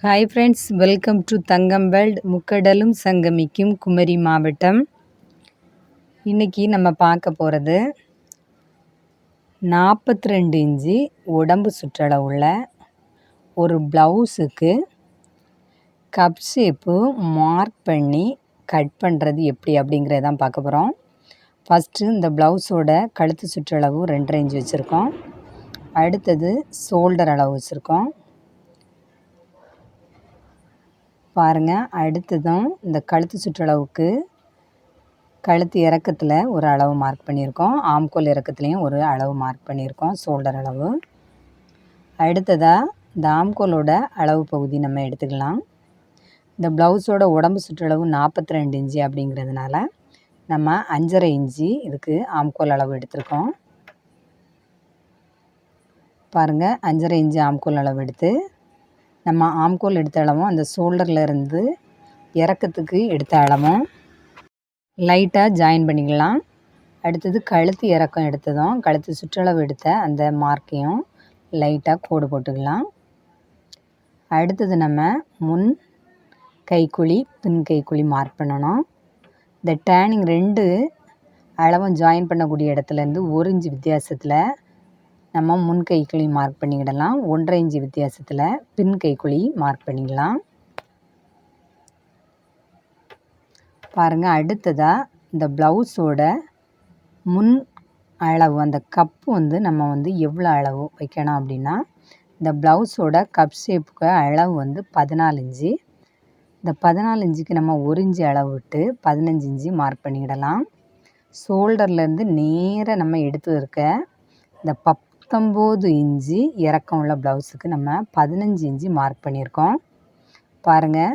Hi friends, welcome to Thangam world. முக்கடலும் சங்கமிக்கும் குமரி மாவட்டம். இன்றைக்கி நம்ம பார்க்க போகிறது 42 இன்ச்சு உடம்பு சுற்றளவுள்ள ஒரு ப்ளவுஸுக்கு கப் ஷேப்பு மார்க் பண்ணி கட் பண்ணுறது எப்படி அப்படிங்கிறதான் பார்க்க போகிறோம். ஃபஸ்ட்டு இந்த ப்ளவுஸோட கழுத்து சுற்றளவு 2.5 இன்ச்சு வச்சுருக்கோம். அடுத்தது ஷோல்டர் அளவு வச்சுருக்கோம். பாருங்கள், அடுத்ததும் இந்த கழுத்து சுற்றளவுக்கு கழுத்து இறக்கத்தில் ஒரு அளவு மார்க் பண்ணியிருக்கோம். ஆம்கோல் இறக்கத்துலேயும் ஒரு அளவு மார்க் பண்ணியிருக்கோம், ஷோல்டர் அளவு. அடுத்ததாக இந்த ஆம்கோலோட அளவு பகுதி நம்ம எடுத்துக்கலாம். இந்த ப்ளவுஸோட உடம்பு சுற்றளவு 42 இன்ச்சு அப்படிங்கிறதுனால நம்ம 5.5 இன்ச்சு இதுக்கு ஆம்கோல் அளவு எடுத்திருக்கோம். பாருங்கள், 5.5 இன்ச்சு ஆம்கோல் அளவு எடுத்து நம்ம ஆம்கோல் எடுத்த அளவும் அந்த ஷோல்டரில் இருந்து இறக்கத்துக்கு எடுத்த அளவும் லைட்டாக ஜாயின் பண்ணிக்கலாம். அடுத்தது கழுத்து இறக்கம் எடுத்ததும் கழுத்து சுற்றளவு எடுத்த அந்த மார்க்கையும் லைட்டாக கோடு போட்டுக்கலாம். அடுத்தது நம்ம முன் கைக்குழி பின் கைக்குழி மார்க் பண்ணணும். இந்த டேனிங் 2 அளவும் ஜாயின் பண்ணக்கூடிய இடத்துலேருந்து 1 இன்ச்சு வித்தியாசத்தில் நம்ம முன் கைக்குழி மார்க் பண்ணிக்கிடலாம். 1.5 இன்ச்சு வித்தியாசத்தில் பின் கைக்குழி மார்க் பண்ணிக்கலாம். பாருங்கள், அடுத்ததாக இந்த ப்ளவுஸோட முன் அளவு அந்த கப்பு நம்ம எவ்வளோ அளவு வைக்கணும் அப்படின்னா, இந்த ப்ளவுஸோட கப் ஷேப்புக்கு அளவு 14 இன்ச்சு. இந்த 14 இன்ச்சுக்கு நம்ம 1 இன்ச்சு அளவு விட்டு 15 இன்ச்சு மார்க் பண்ணிக்கிடலாம். ஷோல்டர்லேருந்து நேராக நம்ம எடுத்து இருக்க இந்த 19 இன்ச்சு இறக்கம் உள்ள ப்ளவுஸுக்கு நம்ம 15 இன்ச்சு மார்க் பண்ணியிருக்கோம். பாருங்கள்,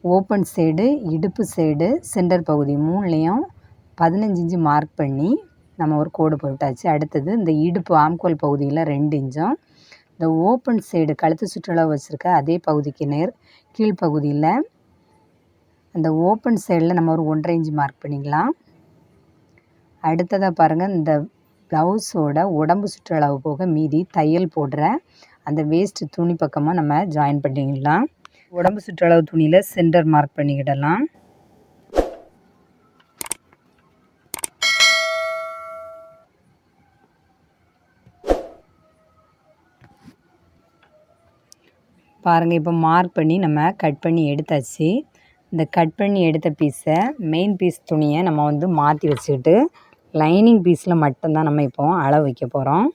ஓப்பன் சைடு, இடுப்பு சைடு, சென்டர் பகுதி 3லேயும் 15 இன்ச்சு மார்க் பண்ணி நம்ம ஒரு கோடு போட்டாச்சு. அடுத்தது இந்த இடுப்பு ஆம்கோல் பகுதியில் 2 இன்ச்சும் இந்த ஓப்பன் சைடு கழுத்து சுற்றளவு வச்சுருக்க அதே பகுதிக்கு நேர் கீழ்ப்பகுதியில் அந்த ஓப்பன் சைடில் நம்ம ஒரு 1.5 இன்ச்சு மார்க் பண்ணிக்கலாம். அடுத்ததாக பாருங்கள், இந்த ப்ளவுஸோட உடம்பு சுற்றளவு போக மீதி தையல் போடுற அந்த வேஸ்ட்டு துணி பக்கமாக நம்ம ஜாயின் பண்ணிக்கலாம். உடம்பு சுற்றளவு துணியில் சென்டர் மார்க் பண்ணிக்கிடலாம். பாருங்கள், இப்போ மார்க் பண்ணி நம்ம கட் பண்ணி எடுத்தாச்சு. இந்த கட் பண்ணி எடுத்த பீஸை மெயின் பீஸ் துணியை நம்ம மாற்றி வச்சுக்கிட்டு லைனிங் பீஸில் மட்டும்தான் நம்ம இப்போ அளவு வைக்க போகிறோம்.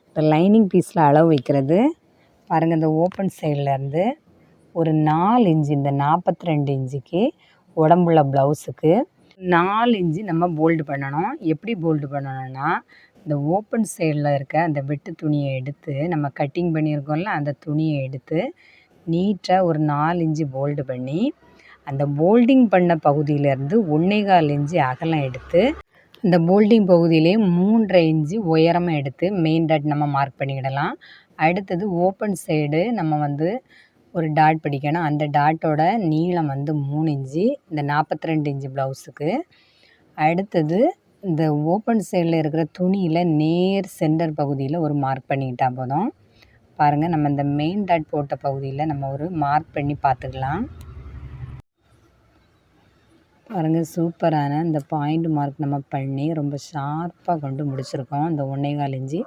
இந்த லைனிங் பீஸில் அளவு வைக்கிறது பாருங்கள், இந்த ஓப்பன் சைட்லேருந்து ஒரு 4 இன்ச்சு, இந்த 42 இன்ச்சுக்கு உடம்புள்ள ப்ளவுஸுக்கு 4 இன்ச்சு நம்ம போல்டு பண்ணணும். எப்படி போல்டு பண்ணணும்னா, இந்த ஓப்பன் சைடில் இருக்க அந்த வெட்டு துணியை எடுத்து நம்ம கட்டிங் பண்ணியிருக்கோம்ல, அந்த துணியை எடுத்து நீட்டாக ஒரு 4 இன்ச்சு போல்டு பண்ணி அந்த போல்டிங் பண்ண பகுதியிலேருந்து 1.25 இன்ச்சு அகலம் எடுத்து இந்த போல்டிங் பகுதியிலே 3.5 இன்ச்சு உயரமாக எடுத்து மெயின் டாட் நம்ம மார்க் பண்ணிக்கிடலாம். அடுத்தது ஓப்பன் சைடு நம்ம ஒரு டாட் பிடிக்கணும். அந்த டாட்டோட நீளம் 3 இன்ச்சு இந்த 42 இன்ச்சு ப்ளவுஸுக்கு. அடுத்தது இந்த ஓப்பன் சைடில் இருக்கிற துணியில் நேர் சென்டர் பகுதியில் ஒரு மார்க் பண்ணிக்கிட்டால் போதும். பாருங்கள், நம்ம இந்த மெயின் டாட் போட்ட பகுதியில் நம்ம ஒரு மார்க் பண்ணி பார்த்துக்கலாம். பாருங்கள், சூப்பரான இந்த பாயிண்ட் மார்க் நம்ம பண்ணி ரொம்ப ஷார்ப்பாக கொண்டு முடிச்சிருக்கோம். இந்த 1.25 இன்ச்சு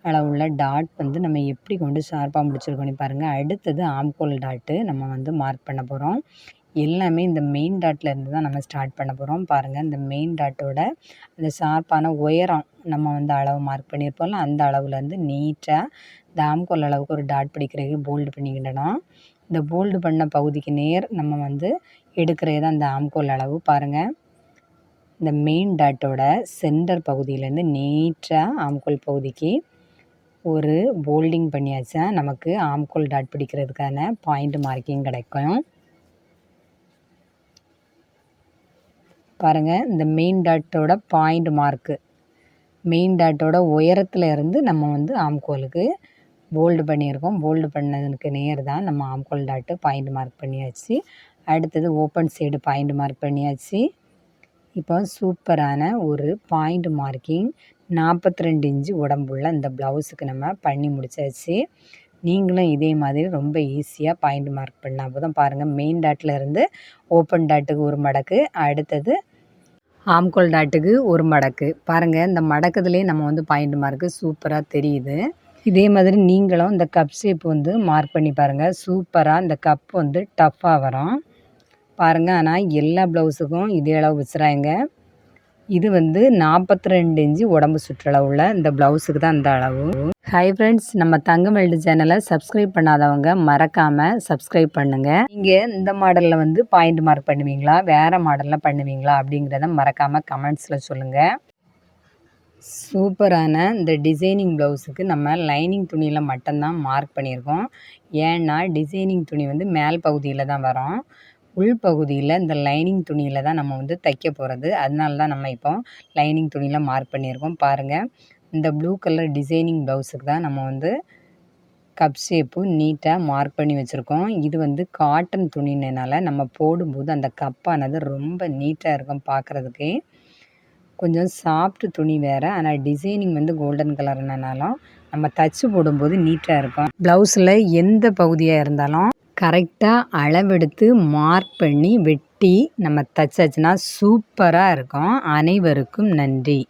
அளவுள்ள டாட் நம்ம எப்படி கொண்டு ஷார்ப்பாக முடிச்சிருக்கோன்னு பாருங்கள். அடுத்தது ஆம்கோல் டாட்டு நம்ம மார்க் பண்ண போகிறோம். எல்லாமே இந்த மெயின் டாட்லேருந்து தான் நம்ம ஸ்டார்ட் பண்ண போகிறோம். பாருங்கள், இந்த மெயின் டாட்டோட அந்த ஷார்ப்பான உயரம் நம்ம அளவு மார்க் பண்ணியிருப்போம்ல, அந்த அளவுலேருந்து நீட்டாக இந்த ஆம்கோல் அளவுக்கு ஒரு டாட் பிடிக்கிறதுக்கு போல்டு பண்ணிக்கிடணும். இந்த போல்டு பண்ண பகுதிக்கு நேர் நம்ம எடுக்கிறது தான் இந்த ஆம்கோல் அளவு. பாருங்கள், இந்த மெயின் டாட்டோட சென்டர் பகுதியிலேருந்து நீட்டாக ஆம்கோல் பகுதிக்கு ஒரு போல்டிங் பண்ணியாச்சா நமக்கு ஆம்கோல் டாட் பிடிக்கிறதுக்கான பாயிண்ட் மார்க்கிங் கிடைக்கும். பாருங்கள், இந்த மெயின் டாட்டோட பாயிண்ட் மார்க்கு மெயின் டாட்டோட உயரத்தில் இருந்து நம்ம ஆம்கோலுக்கு போல்டு பண்ணியிருக்கோம். போல்டு பண்ணதுக்கு நேர் தான் நம்ம ஆம்கோல் டாட்டு பாயிண்ட் மார்க் பண்ணியாச்சு. அடுத்தது ஓப்பன் சைடு பாயிண்ட் மார்க் பண்ணியாச்சு. இப்போ சூப்பரான ஒரு பாயிண்ட் மார்க்கிங் 42 இன்ச்சு உடம்புள்ள இந்த ப்ளவுஸுக்கு நம்ம பண்ணி முடிச்சாச்சு. நீங்களும் இதே மாதிரி ரொம்ப ஈஸியாக பாயிண்ட் மார்க் பண்ணலாம். அப்போ தான் பாருங்கள், மெயின் டாட்டில் இருந்து ஓப்பன் டாட்டுக்கு ஒரு மடக்கு, அடுத்தது ஆம்கோல் டாட்டுக்கு ஒரு மடக்கு. பாருங்கள், இந்த மடக்குதுலேயே நம்ம வந்து பாயிண்ட் மார்க்கு சூப்பராக தெரியுது. இதே மாதிரி நீங்களும் இந்த கப் ஷேப் வந்து மார்க் பண்ணி பாருங்கள். சூப்பராக இந்த கப் வந்து டஃப்பாக வரும் பாருங்கள். ஆனால் எல்லா ப்ளவுஸுக்கும் இதே அளவு வச்சுறாங்க. இது வந்து 42 இன்ச்சு உடம்பு சுற்றளவுள்ள இந்த ப்ளவுஸுக்கு தான் இந்த அளவு. ஹை ஃப்ரெண்ட்ஸ், நம்ம தங்கமயில்டு சேனலை சப்ஸ்கிரைப் பண்ணாதவங்க மறக்காமல் சப்ஸ்கிரைப் பண்ணுங்கள். நீங்கள் இந்த மாடலில் வந்து பாயிண்ட் மார்க் பண்ணுவீங்களா, வேறு மாடலில் பண்ணுவீங்களா அப்படிங்கிறத மறக்காமல் கமெண்ட்ஸில் சொல்லுங்கள். சூப்பரான இந்த டிசைனிங் ப்ளவுஸுக்கு நம்ம லைனிங் துணியில் மட்டும்தான் மார்க் பண்ணியிருக்கோம். ஏன்னா டிசைனிங் துணி வந்து மேல் பகுதியில் தான் வரும். உள்பகுதியில் இந்த லைனிங் துணியில் தான் நம்ம வந்து தைக்க போகிறது. அதனால தான் நம்ம இப்போ லைனிங் துணியில் மார்க் பண்ணியிருக்கோம். பாருங்கள், இந்த ப்ளூ கலர் டிசைனிங் ப்ளவுஸுக்கு தான் நம்ம வந்து கப் ஷேப்பு நீட்டாக மார்க் பண்ணி வச்சுருக்கோம். இது வந்து காட்டன் துணினால நம்ம போடும்போது அந்த கப்பானது ரொம்ப நீட்டாக இருக்கும் பார்க்குறதுக்கே. கொஞ்சம் சாஃப்ட் துணி வேறு, ஆனால் டிசைனிங் வந்து கோல்டன் கலர்னாலும் நம்ம தச்சு போடும்போது நீட்டாக இருக்கும். ப்ளவுஸில் எந்த பகுதியாக இருந்தாலும் கரெக்டாக அளவெடுத்து மார்க் பண்ணி வெட்டி நம்ம தச்சாச்சுன்னா சூப்பராக இருக்கும். அனைவருக்கும் நன்றி.